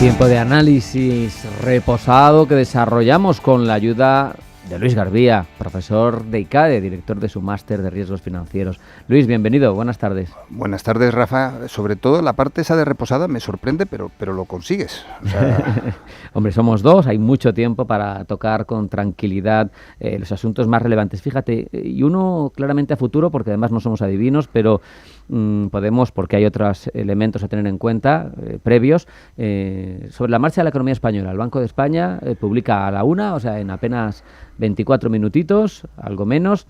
Tiempo de análisis reposado que desarrollamos con la ayuda de Luis Garbía, profesor de ICADE, director de su máster de riesgos financieros. Luis, bienvenido, buenas tardes. Buenas tardes, Rafa. Sobre todo la parte esa de reposada me sorprende, pero lo consigues. O sea... Hombre, somos dos, hay mucho tiempo para tocar con tranquilidad los asuntos más relevantes. Fíjate, y uno claramente a futuro, porque además no somos adivinos, pero podemos, porque hay otros elementos a tener en cuenta previos, sobre la marcha de la economía española. El Banco de España publica a la 1, o sea, en apenas 24 minutitos, algo menos,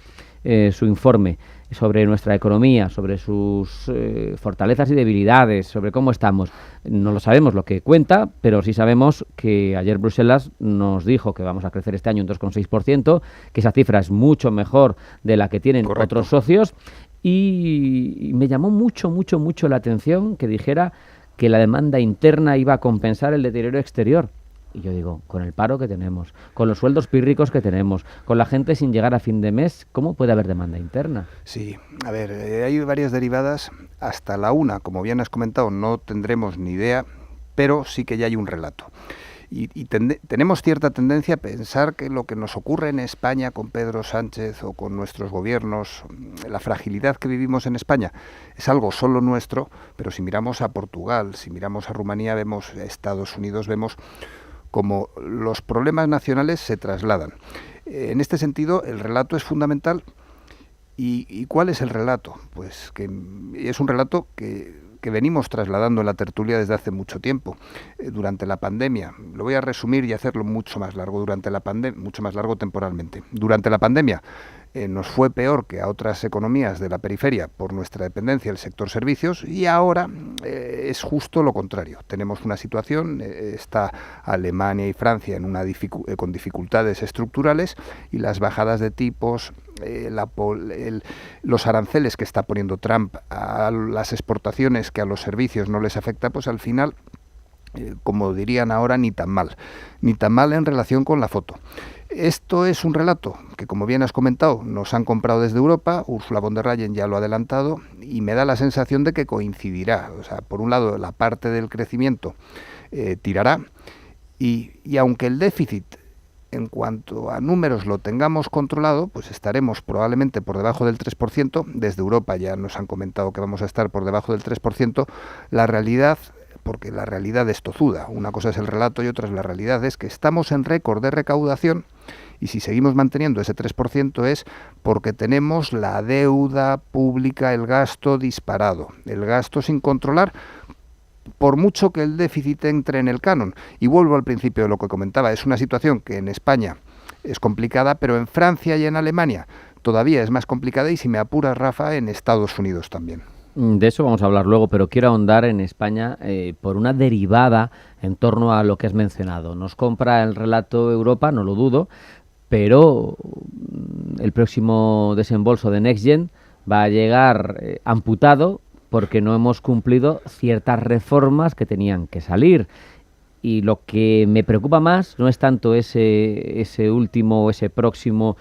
su informe sobre nuestra economía, sobre sus fortalezas y debilidades, sobre cómo estamos. No lo sabemos lo que cuenta, pero sí sabemos que ayer Bruselas nos dijo que vamos a crecer este año un 2,6%, que esa cifra es mucho mejor de la que tienen otros socios, y me llamó mucho la atención que dijera que la demanda interna iba a compensar el deterioro exterior. Y yo digo, con el paro que tenemos, con los sueldos pírricos que tenemos, con la gente sin llegar a fin de mes, ¿cómo puede haber demanda interna? Sí, a ver, hay varias derivadas. Hasta la 1, como bien has comentado, no tendremos ni idea, pero sí que ya hay un relato. Y tenemos cierta tendencia a pensar que lo que nos ocurre en España con Pedro Sánchez o con nuestros gobiernos, la fragilidad que vivimos en España, es algo solo nuestro, pero si miramos a Portugal, si miramos a Rumanía, vemos a Estados Unidos, vemos como los problemas nacionales se trasladan. En este sentido, el relato es fundamental. ¿Y cuál es el relato? Pues que es un relato que venimos trasladando en la tertulia desde hace mucho tiempo, durante la pandemia. Lo voy a resumir y hacerlo mucho más largo, mucho más largo temporalmente. Durante la pandemia nos fue peor que a otras economías de la periferia por nuestra dependencia del sector servicios, y ahora es justo lo contrario. Tenemos una situación, está Alemania y Francia con dificultades estructurales, y las bajadas de tipos, los aranceles que está poniendo Trump a las exportaciones, que a los servicios no les afecta, pues al final, como dirían ahora, ni tan mal en relación con la foto. Esto es un relato que, como bien has comentado, nos han comprado desde Europa. Ursula von der Leyen ya lo ha adelantado, y me da la sensación de que coincidirá. O sea, por un lado, la parte del crecimiento tirará, y aunque el déficit en cuanto a números lo tengamos controlado, pues estaremos probablemente por debajo del 3%. Desde Europa ya nos han comentado que vamos a estar por debajo del 3%. La realidad, porque la realidad es tozuda, una cosa es el relato y otra es la realidad, es que estamos en récord de recaudación, y si seguimos manteniendo ese 3% es porque tenemos la deuda pública, el gasto disparado, el gasto sin controlar, por mucho que el déficit entre en el canon. Y vuelvo al principio de lo que comentaba, es una situación que en España es complicada, pero en Francia y en Alemania todavía es más complicada, y si me apuras, Rafa, en Estados Unidos también. De eso vamos a hablar luego, pero quiero ahondar en España por una derivada en torno a lo que has mencionado. Nos compra el relato Europa, no lo dudo, pero el próximo desembolso de NextGen va a llegar amputado porque no hemos cumplido ciertas reformas que tenían que salir. Y lo que me preocupa más no es tanto ese próximo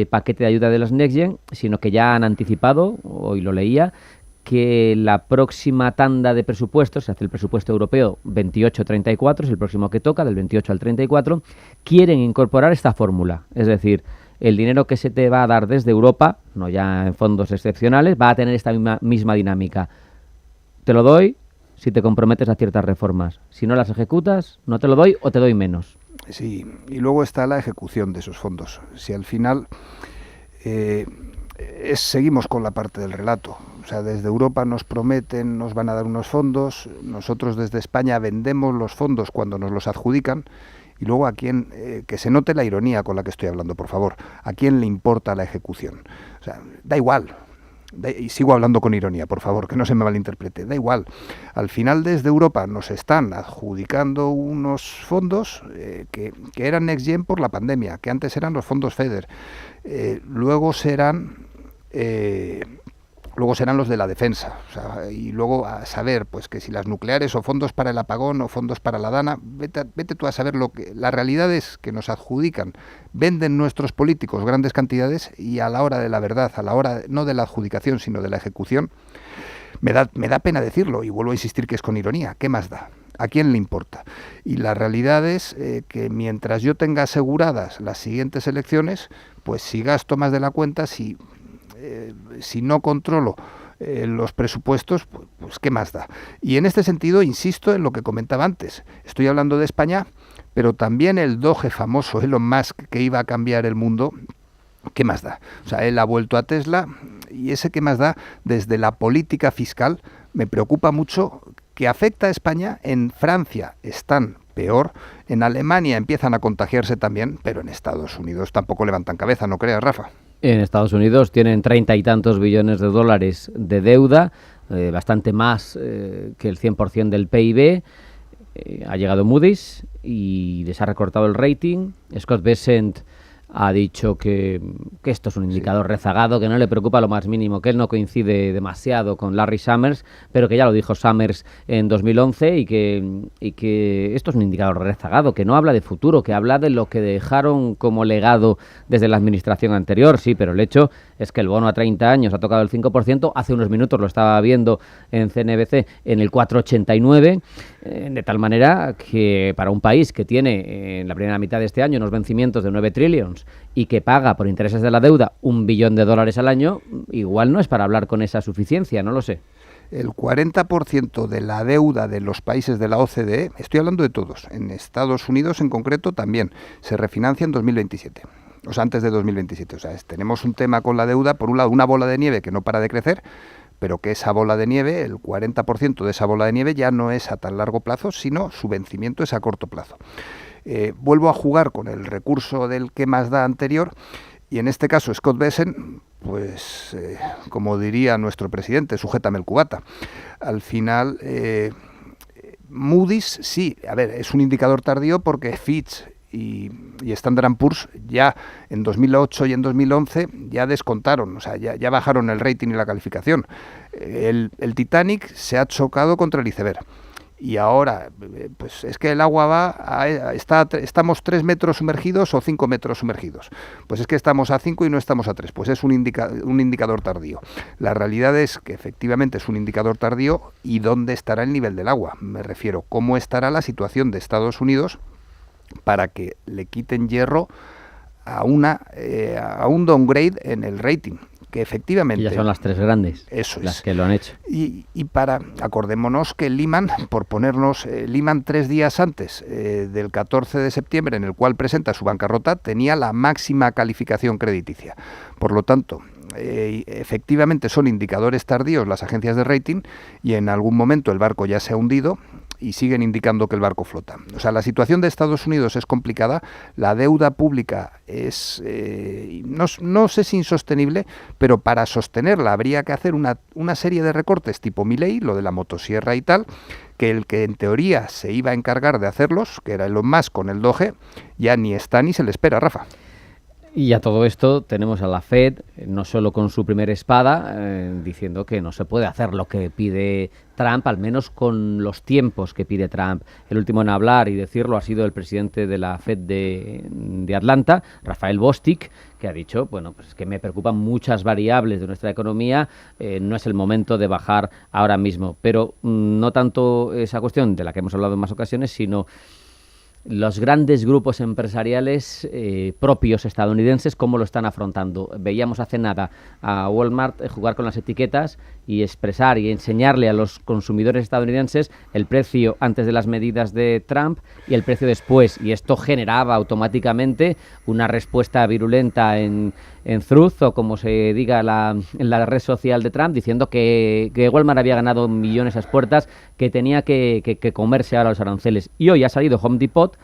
paquete de ayuda de los NextGen, sino que ya han anticipado, hoy lo leía, que la próxima tanda de presupuestos, se hace el presupuesto europeo 28-34, es el próximo que toca, del 28 al 34, quieren incorporar esta fórmula. Es decir, el dinero que se te va a dar desde Europa, no ya en fondos excepcionales, va a tener esta misma dinámica. Te lo doy si te comprometes a ciertas reformas. Si no las ejecutas, no te lo doy o te doy menos. Sí, y luego está la ejecución de esos fondos. Si al final seguimos con la parte del relato. O sea, desde Europa nos prometen, nos van a dar unos fondos, nosotros desde España vendemos los fondos cuando nos los adjudican, y luego a quién, que se note la ironía con la que estoy hablando, por favor, ¿a quién le importa la ejecución? O sea, da igual. Y sigo hablando con ironía, por favor, que no se me malinterprete, da igual. Al final desde Europa nos están adjudicando unos fondos que eran NextGen por la pandemia, que antes eran los fondos FEDER, luego serán los de la defensa, o sea, y luego a saber pues que si las nucleares o fondos para el apagón o fondos para la Dana, vete tú a saber lo que... La realidad es que nos adjudican, venden nuestros políticos grandes cantidades, y a la hora de la verdad, a la hora no de la adjudicación sino de la ejecución, me da pena decirlo, y vuelvo a insistir que es con ironía, ¿qué más da? ¿A quién le importa? Y la realidad es que mientras yo tenga aseguradas las siguientes elecciones, pues si gasto más de la cuenta, si no controlo los presupuestos, pues ¿qué más da? Y en este sentido, insisto en lo que comentaba antes. Estoy hablando de España, pero también el doge famoso, Elon Musk, que iba a cambiar el mundo, ¿qué más da? O sea, él ha vuelto a Tesla, y ese ¿qué más da? Desde la política fiscal me preocupa mucho, que afecta a España. En Francia están peor, en Alemania empiezan a contagiarse también, pero en Estados Unidos tampoco levantan cabeza, ¿no creas, Rafa? En Estados Unidos tienen 30 y tantos billones de dólares de deuda, bastante más que el 100% del PIB. Ha llegado Moody's y les ha recortado el rating. Scott Bessent ha dicho que esto es un indicador rezagado, que no le preocupa lo más mínimo, que él no coincide demasiado con Larry Summers, pero que ya lo dijo Summers en 2011 y que esto es un indicador rezagado, que no habla de futuro, que habla de lo que dejaron como legado desde la administración anterior. Sí, pero el hecho es que el bono a 30 años ha tocado el 5%, hace unos minutos lo estaba viendo en CNBC en el 4,89%, de tal manera que para un país que tiene en la primera mitad de este año unos vencimientos de 9 trillions y que paga por intereses de la deuda $1 billón al año, igual no es para hablar con esa suficiencia, no lo sé. El 40% de la deuda de los países de la OCDE, estoy hablando de todos, en Estados Unidos en concreto también, se refinancia en 2027. O sea, antes de 2027. O sea, tenemos un tema con la deuda, por un lado, una bola de nieve que no para de crecer, pero que esa bola de nieve, el 40% de esa bola de nieve ya no es a tan largo plazo, sino su vencimiento es a corto plazo. Vuelvo a jugar con el recurso del que más da anterior, y en este caso Scott Bessent, pues como diría nuestro presidente, sujétame el cubata. Al final, Moody's sí, a ver, es un indicador tardío porque Fitch y Standard & Poor's ya en 2008 y en 2011 ya descontaron, o sea, ya bajaron el rating y la calificación. El Titanic se ha chocado contra el iceberg. Y ahora, pues es que el agua estamos 3 metros sumergidos o 5 metros sumergidos. Pues es que estamos a 5 y no estamos a 3. Pues es un indicador tardío. La realidad es que efectivamente es un indicador tardío. ¿Y dónde estará el nivel del agua? Me refiero, ¿cómo estará la situación de Estados Unidos para que le quiten hierro a un downgrade en el rating? Que efectivamente... Ya son las 3 grandes, eso las que lo han hecho. Y acordémonos que Lehman, por ponernos, Lehman 3 días antes del 14 de septiembre, en el cual presenta su bancarrota, tenía la máxima calificación crediticia. Por lo tanto, efectivamente son indicadores tardíos las agencias de rating, y en algún momento el barco ya se ha hundido y siguen indicando que el barco flota. O sea, la situación de Estados Unidos es complicada, la deuda pública es, no sé si insostenible, pero para sostenerla habría que hacer una serie de recortes tipo Milei, lo de la motosierra y tal, que el que en teoría se iba a encargar de hacerlos, que era Elon Musk con el Doge, ya ni está ni se le espera, Rafa. Y a todo esto tenemos a la Fed, no solo con su primera espada, diciendo que no se puede hacer lo que pide Trump, al menos con los tiempos que pide Trump. El último en hablar y decirlo ha sido el presidente de la Fed de Atlanta, Raphael Bostic, que ha dicho, bueno, pues que me preocupan muchas variables de nuestra economía, no es el momento de bajar ahora mismo. Pero no tanto esa cuestión de la que hemos hablado en más ocasiones, sino los grandes grupos empresariales propios estadounidenses, ¿cómo lo están afrontando? Veíamos hace nada a Walmart jugar con las etiquetas y expresar y enseñarle a los consumidores estadounidenses el precio antes de las medidas de Trump y el precio después. Y esto generaba automáticamente una respuesta virulenta en Truth, o como se diga en la red social de Trump, diciendo que Walmart había ganado millones a las puertas, que tenía que comerse ahora los aranceles. Y hoy ha salido Home Depot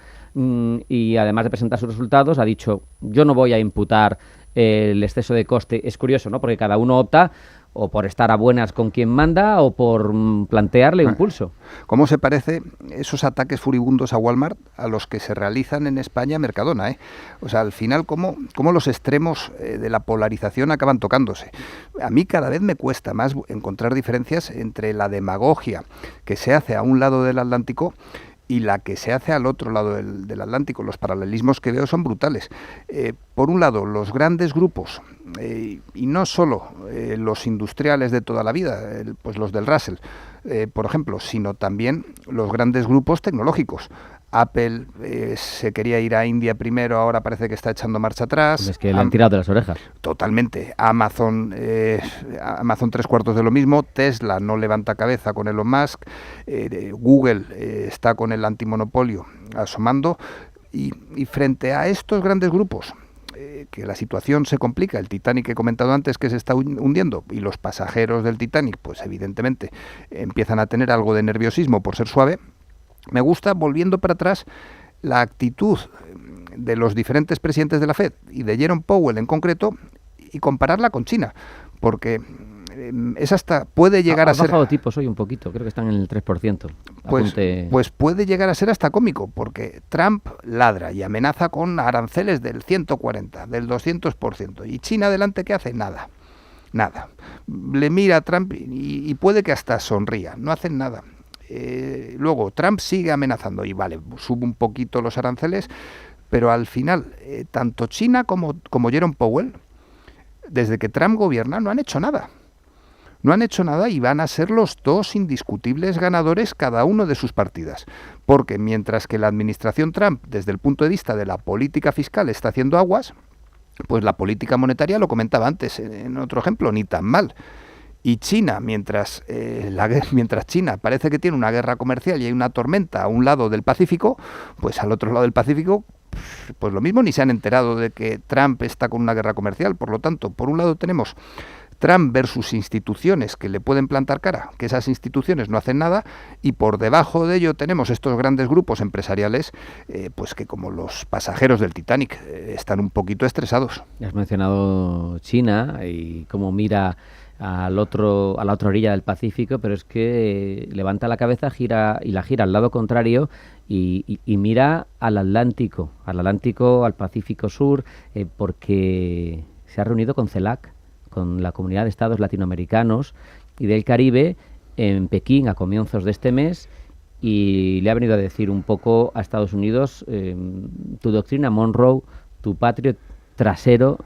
y además de presentar sus resultados ha dicho, yo no voy a imputar el exceso de coste. Es curioso, ¿no? Porque cada uno opta o por estar a buenas con quien manda o por plantearle un pulso. ¿Cómo se parece esos ataques furibundos a Walmart a los que se realizan en España Mercadona? O sea, al final, ¿cómo los extremos de la polarización acaban tocándose? A mí cada vez me cuesta más encontrar diferencias entre la demagogia que se hace a un lado del Atlántico y la que se hace al otro lado del Atlántico. Los paralelismos que veo son brutales. Por un lado, los grandes grupos, y no solo los industriales de toda la vida, pues los del Russell, por ejemplo, sino también los grandes grupos tecnológicos. Apple se quería ir a India primero, ahora parece que está echando marcha atrás. Es que le han tirado de las orejas. Totalmente. Amazon 3/4 de lo mismo. Tesla no levanta cabeza con Elon Musk. Google está con el antimonopolio asomando. Y frente a estos grandes grupos, que la situación se complica, el Titanic que he comentado antes que se está hundiendo, y los pasajeros del Titanic, pues evidentemente empiezan a tener algo de nerviosismo por ser suave. Me gusta, volviendo para atrás, la actitud de los diferentes presidentes de la FED y de Jerome Powell en concreto, y compararla con China, porque es hasta puede llegar a ser... Ha bajado tipos hoy un poquito, creo que están en el 3%. Pues puede llegar a ser hasta cómico, porque Trump ladra y amenaza con aranceles del 140, del 200%, y China adelante, ¿qué hace? Nada. Le mira a Trump y puede que hasta sonría, no hacen nada. Luego Trump sigue amenazando y vale, sube un poquito los aranceles, pero al final tanto China como Jerome Powell, desde que Trump gobierna, no han hecho nada. No han hecho nada y van a ser los dos indiscutibles ganadores cada uno de sus partidas. Porque mientras que la administración Trump, desde el punto de vista de la política fiscal, está haciendo aguas, pues la política monetaria, lo comentaba antes en otro ejemplo, ni tan mal. Y China, mientras China parece que tiene una guerra comercial y hay una tormenta a un lado del Pacífico, pues al otro lado del Pacífico, pues lo mismo, ni se han enterado de que Trump está con una guerra comercial. Por lo tanto, por un lado tenemos Trump versus instituciones que le pueden plantar cara, que esas instituciones no hacen nada, y por debajo de ello tenemos estos grandes grupos empresariales, pues que como los pasajeros del Titanic están un poquito estresados. Has mencionado China y cómo mira a la otra orilla del Pacífico, pero es que levanta la cabeza, gira al lado contrario y mira al Atlántico, al Pacífico Sur, porque se ha reunido con CELAC, con la Comunidad de Estados Latinoamericanos y del Caribe, en Pekín a comienzos de este mes, y le ha venido a decir un poco a Estados Unidos, tu doctrina Monroe, tu patio trasero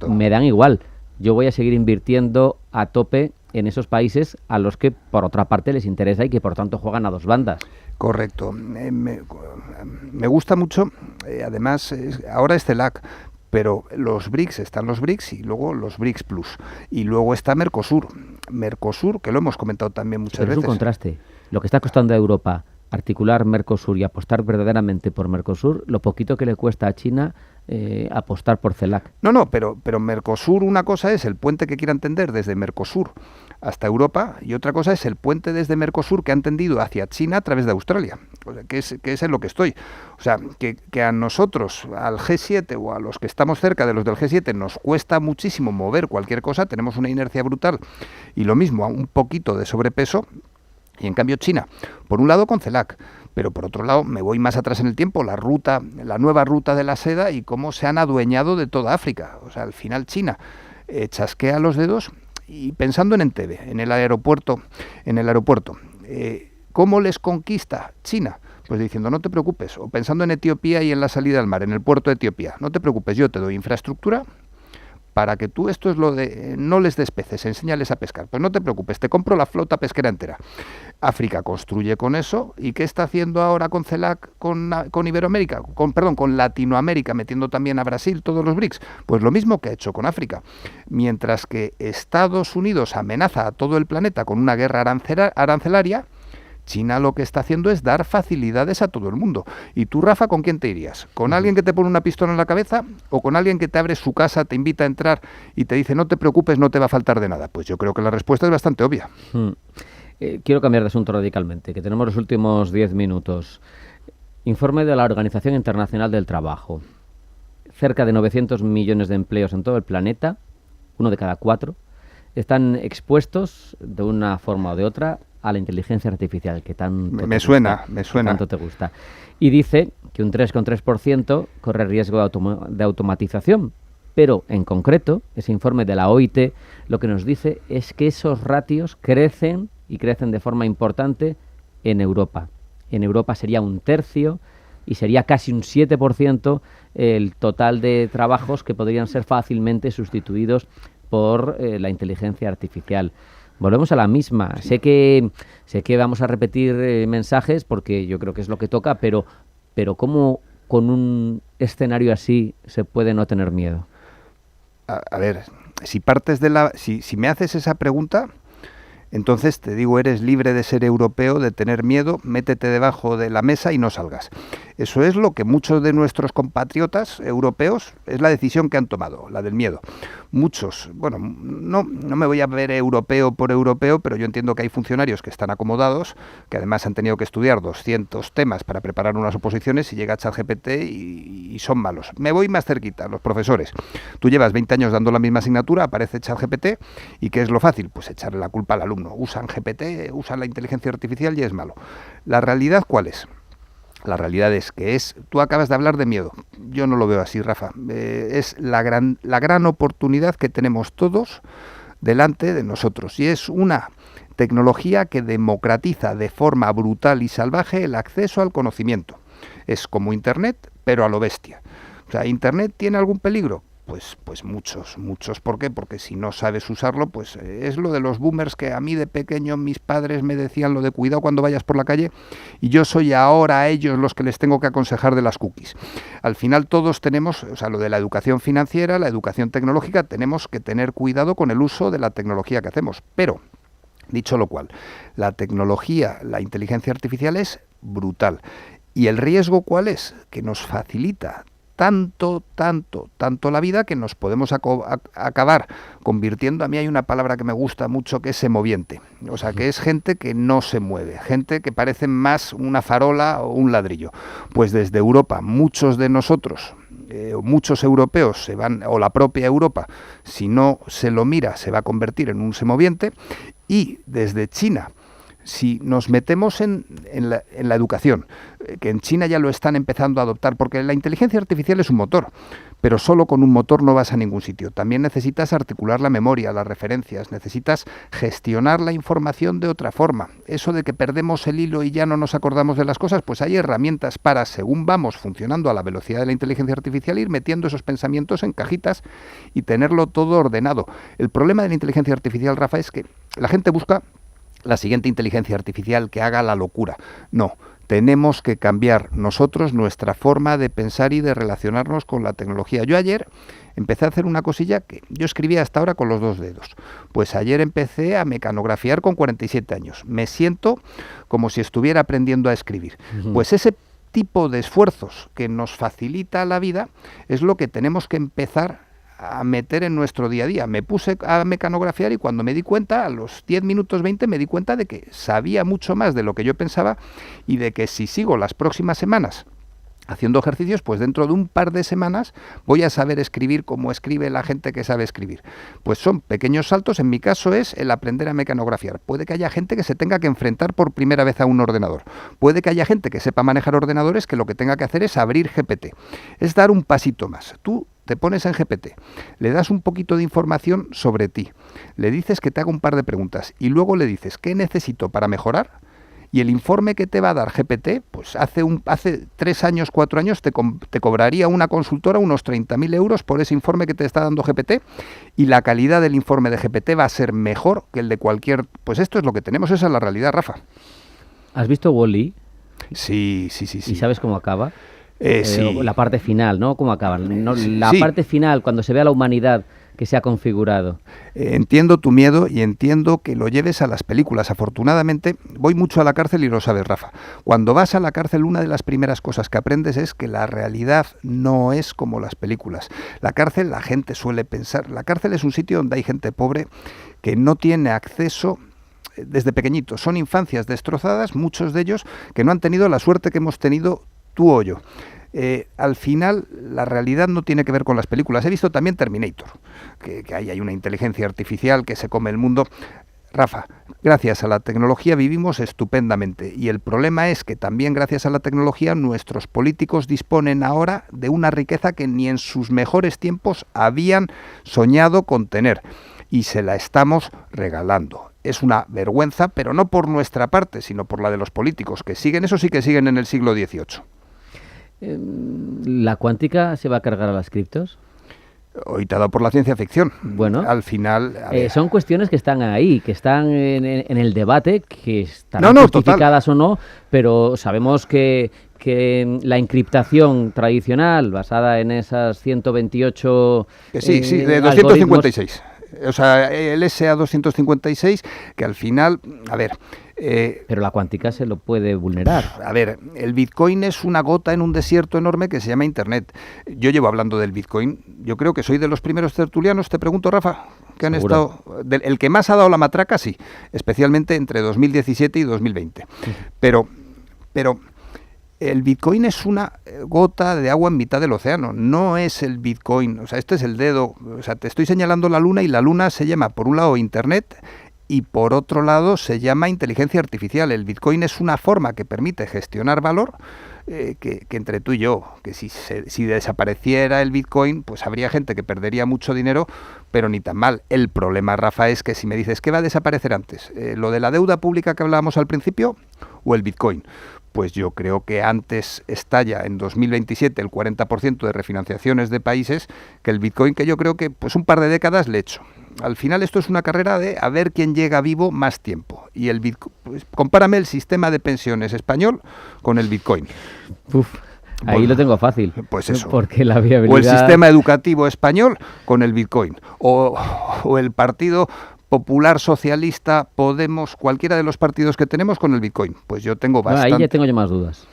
me dan igual. Yo voy a seguir invirtiendo a tope en esos países a los que, por otra parte, les interesa y que, por tanto, juegan a dos bandas. Correcto. Me gusta mucho, además, ahora es CELAC, pero los BRICS, están los BRICS y luego los BRICS Plus. Y luego está Mercosur, que lo hemos comentado también muchas veces. Es un contraste. Lo que está costando a Europa articular Mercosur y apostar verdaderamente por Mercosur, lo poquito que le cuesta a China apostar por CELAC. No, pero Mercosur, una cosa es el puente que quieran tender desde Mercosur hasta Europa, y otra cosa es el puente desde Mercosur que han tendido hacia China a través de Australia, o sea, que es en lo que estoy. O sea, que a nosotros, al G7 o a los que estamos cerca de los del G7, nos cuesta muchísimo mover cualquier cosa, tenemos una inercia brutal y lo mismo, un poquito de sobrepeso. Y en cambio China, por un lado con CELAC, pero por otro lado me voy más atrás en el tiempo, la nueva ruta de la seda y cómo se han adueñado de toda África. O sea, al final China chasquea los dedos y pensando en Entebbe, en el aeropuerto, ¿cómo les conquista China? Pues diciendo, no te preocupes, o pensando en Etiopía y en la salida al mar, en el puerto de Etiopía, no te preocupes, yo te doy infraestructura para que tú, esto es lo de, no les des peces, enséñales a pescar. Pues no te preocupes, te compro la flota pesquera entera. África construye con eso, ¿y qué está haciendo ahora con CELAC, con Iberoamérica, con Latinoamérica, metiendo también a Brasil, todos los BRICS? Pues lo mismo que ha hecho con África. Mientras que Estados Unidos amenaza a todo el planeta con una guerra arancelaria, China lo que está haciendo es dar facilidades a todo el mundo. ¿Y tú, Rafa, con quién te irías? ¿Con alguien que te pone una pistola en la cabeza o con alguien que te abre su casa, te invita a entrar y te dice no te preocupes, no te va a faltar de nada? Pues yo creo que la respuesta es bastante obvia. Quiero cambiar de asunto radicalmente, que tenemos los últimos 10 minutos. Informe de la Organización Internacional del Trabajo. Cerca de 900 millones de empleos en todo el planeta, 1 de cada 4, están expuestos de una forma o de otra a la inteligencia artificial, que tanto me suena. Tanto te gusta. Y dice que un 3,3% corre riesgo de automatización. Pero, en concreto, ese informe de la OIT lo que nos dice es que esos ratios crecen, y crecen de forma importante, en Europa. en Europa sería un tercio y sería casi un 7% el total de trabajos que podrían ser fácilmente sustituidos por la inteligencia artificial. Volvemos a la misma. Sé que vamos a repetir mensajes porque yo creo que es lo que toca, pero ¿cómo con un escenario así se puede no tener miedo? A ver, si partes si me haces esa pregunta, entonces te digo, eres libre de ser europeo, de tener miedo, métete debajo de la mesa y no salgas. Eso es lo que muchos de nuestros compatriotas europeos, es la decisión que han tomado, la del miedo. Muchos, bueno, no me voy a ver europeo por europeo, pero yo entiendo que hay funcionarios que están acomodados, que además han tenido que estudiar 200 temas para preparar unas oposiciones y llega ChatGPT y son malos. Me voy más cerquita, los profesores. Tú llevas 20 años dando la misma asignatura, aparece ChatGPT y ¿qué es lo fácil? Pues echarle la culpa al alumno. Usan GPT, usan la inteligencia artificial y es malo. ¿La realidad cuál es? La realidad es que tú acabas de hablar de miedo. Yo no lo veo así, Rafa. Es la gran oportunidad que tenemos todos delante de nosotros. Y es una tecnología que democratiza de forma brutal y salvaje el acceso al conocimiento. Es como Internet, pero a lo bestia. O sea, ¿Internet tiene algún peligro? Pues muchos. ¿Por qué? Porque si no sabes usarlo, pues es lo de los boomers que a mí de pequeño mis padres me decían lo de cuidado cuando vayas por la calle y yo soy ahora a ellos los que les tengo que aconsejar de las cookies. Al final todos tenemos, o sea, lo de la educación financiera, la educación tecnológica, tenemos que tener cuidado con el uso de la tecnología que hacemos. Pero, dicho lo cual, la tecnología, la inteligencia artificial es brutal. ¿Y el riesgo cuál es? Que nos facilita tanto la vida que nos podemos acabar convirtiendo, a mí hay una palabra que me gusta mucho que es semoviente, o sea que es gente que no se mueve, gente que parece más una farola o un ladrillo. Pues desde Europa muchos de nosotros, muchos europeos se van, o la propia Europa, si no se lo mira, se va a convertir en un semoviente, y desde China, si nos metemos en la educación, que en China ya lo están empezando a adoptar, porque la inteligencia artificial es un motor, pero solo con un motor no vas a ningún sitio. También necesitas articular la memoria, las referencias, necesitas gestionar la información de otra forma. Eso de que perdemos el hilo y ya no nos acordamos de las cosas, pues hay herramientas para, según vamos funcionando a la velocidad de la inteligencia artificial, ir metiendo esos pensamientos en cajitas y tenerlo todo ordenado. El problema de la inteligencia artificial, Rafa, es que la gente busca la siguiente inteligencia artificial que haga la locura. No, tenemos que cambiar nosotros nuestra forma de pensar y de relacionarnos con la tecnología. Yo ayer empecé a hacer una cosilla que yo escribía hasta ahora con los 2 dedos. Pues ayer empecé a mecanografiar con 47 años. Me siento como si estuviera aprendiendo a escribir. Pues ese tipo de esfuerzos que nos facilita la vida es lo que tenemos que empezar a meter en nuestro día a día. Me puse a mecanografiar y cuando me di cuenta, a los 10 minutos 20, me di cuenta de que sabía mucho más de lo que yo pensaba y de que si sigo las próximas semanas haciendo ejercicios, pues dentro de un par de semanas voy a saber escribir como escribe la gente que sabe escribir. Pues son pequeños saltos, en mi caso es el aprender a mecanografiar. Puede que haya gente que se tenga que enfrentar por primera vez a un ordenador. Puede que haya gente que sepa manejar ordenadores que lo que tenga que hacer es abrir GPT. Es dar un pasito más. Tú te pones en GPT, le das un poquito de información sobre ti, le dices que te haga un par de preguntas y luego le dices ¿qué necesito para mejorar? Y el informe que te va a dar GPT, pues hace 3 años, 4 años, te cobraría una consultora unos 30.000 euros por ese informe que te está dando GPT y la calidad del informe de GPT va a ser mejor que el de cualquier... Pues esto es lo que tenemos, esa es la realidad, Rafa. ¿Has visto Wall-E? Sí. ¿Y sabes cómo acaba? Sí. La parte final, ¿no? ¿Cómo acaba? No, la sí. parte final, cuando se ve a la humanidad que se ha configurado. Entiendo tu miedo y entiendo que lo lleves a las películas. Afortunadamente, voy mucho a la cárcel y lo sabes, Rafa. Cuando vas a la cárcel, una de las primeras cosas que aprendes es que la realidad no es como las películas. La cárcel, la gente suele pensar, la cárcel es un sitio donde hay gente pobre que no tiene acceso desde pequeñitos. Son infancias destrozadas, muchos de ellos que no han tenido la suerte que hemos tenido tú o yo. Al final, la realidad no tiene que ver con las películas. He visto también Terminator, que ahí hay una inteligencia artificial que se come el mundo. Rafa, gracias a la tecnología vivimos estupendamente y el problema es que también gracias a la tecnología nuestros políticos disponen ahora de una riqueza que ni en sus mejores tiempos habían soñado con tener y se la estamos regalando. es una vergüenza, pero no por nuestra parte, sino por la de los políticos, que siguen, eso sí que siguen en el siglo XVIII. ¿La cuántica se va a cargar a las criptos? Hoy te ha dado por la ciencia ficción. Bueno, al final... son cuestiones que están ahí, que están en el debate, que están justificadas o no, pero sabemos que la encriptación tradicional, basada en esas 128... sí, de 256. O sea, el SA256, que al final, a ver... pero la cuántica se lo puede vulnerar. A ver, el Bitcoin es una gota en un desierto enorme que se llama Internet. Yo llevo hablando del Bitcoin, yo creo que soy de los primeros tertulianos, te pregunto, Rafa, que han ¿Seguro? estado... el que más ha dado la matraca, sí, especialmente entre 2017 y 2020. Pero el Bitcoin es una gota de agua en mitad del océano, no es el Bitcoin, o sea, este es el dedo, o sea, te estoy señalando la luna y la luna se llama, por un lado, Internet y por otro lado se llama inteligencia artificial. El Bitcoin es una forma que permite gestionar valor, que entre tú y yo, que si desapareciera el Bitcoin, pues habría gente que perdería mucho dinero, pero ni tan mal. El problema, Rafa, es que si me dices, ¿qué va a desaparecer antes? ¿Lo de la deuda pública que hablábamos al principio o el Bitcoin? Pues yo creo que antes estalla en 2027 el 40% de refinanciaciones de países que el Bitcoin, que yo creo que pues un par de décadas le echo. Al final esto es una carrera de a ver quién llega vivo más tiempo. Y el Bitcoin, pues, compárame el sistema de pensiones español con el Bitcoin. Ahí bueno, lo tengo fácil. Pues eso. Porque la viabilidad... O el sistema educativo español con el Bitcoin. O el Partido Popular, Socialista, Podemos, cualquiera de los partidos que tenemos con el Bitcoin. Pues yo tengo bastante. Ahí ya tengo yo más dudas.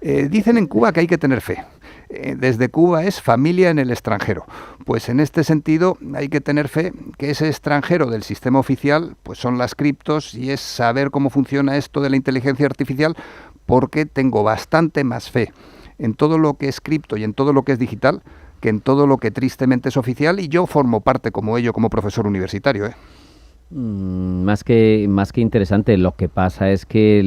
Dicen en Cuba que hay que tener fe. Desde Cuba es familia en el extranjero. Pues en este sentido hay que tener fe que ese extranjero del sistema oficial pues son las criptos y es saber cómo funciona esto de la inteligencia artificial, porque tengo bastante más fe en todo lo que es cripto y en todo lo que es digital que en todo lo que tristemente es oficial, y yo formo parte como ello como profesor universitario. Más que interesante, lo que pasa es que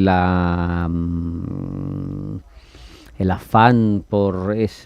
el afán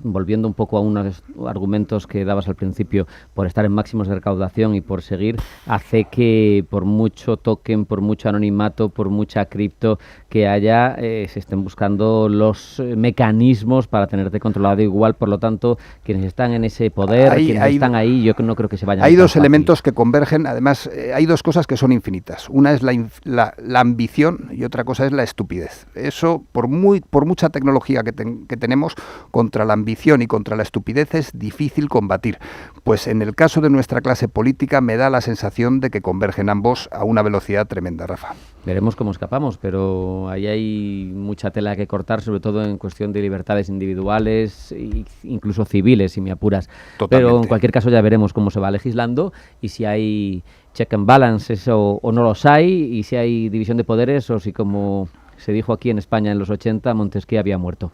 volviendo un poco a unos argumentos que dabas al principio, por estar en máximos de recaudación y por seguir, hace que por mucho token, por mucho anonimato, por mucha cripto que haya, se estén buscando los mecanismos para tenerte controlado igual. Por lo tanto, quienes están en ese poder, quienes están ahí, yo no creo que se vayan. Hay dos elementos que convergen, además hay dos cosas que son infinitas. Una es la ambición y otra cosa es la estupidez. Eso, por mucha tecnología que tenemos, contra la ambición y contra la estupidez es difícil combatir. Pues en el caso de nuestra clase política me da la sensación de que convergen ambos a una velocidad tremenda, Rafa. Veremos cómo escapamos, pero ahí hay mucha tela que cortar, sobre todo en cuestión de libertades individuales e incluso civiles, si me apuras. Totalmente. Pero en cualquier caso ya veremos cómo se va legislando y si hay check and balances o no los hay, y si hay división de poderes o si, como se dijo aquí en España en los 80, Montesquieu había muerto.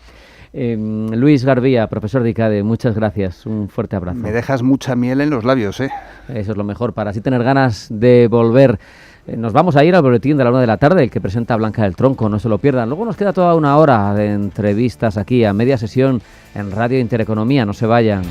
Luis Garbía, profesor de ICADE, muchas gracias, un fuerte abrazo. Me dejas mucha miel en los labios, ¿eh? Eso es lo mejor, para así tener ganas de volver. Nos vamos a ir al boletín de la 1 de la tarde, el que presenta Blanca del Tronco, no se lo pierdan. Luego nos queda toda una hora de entrevistas aquí a media sesión en Radio Intereconomía, no se vayan.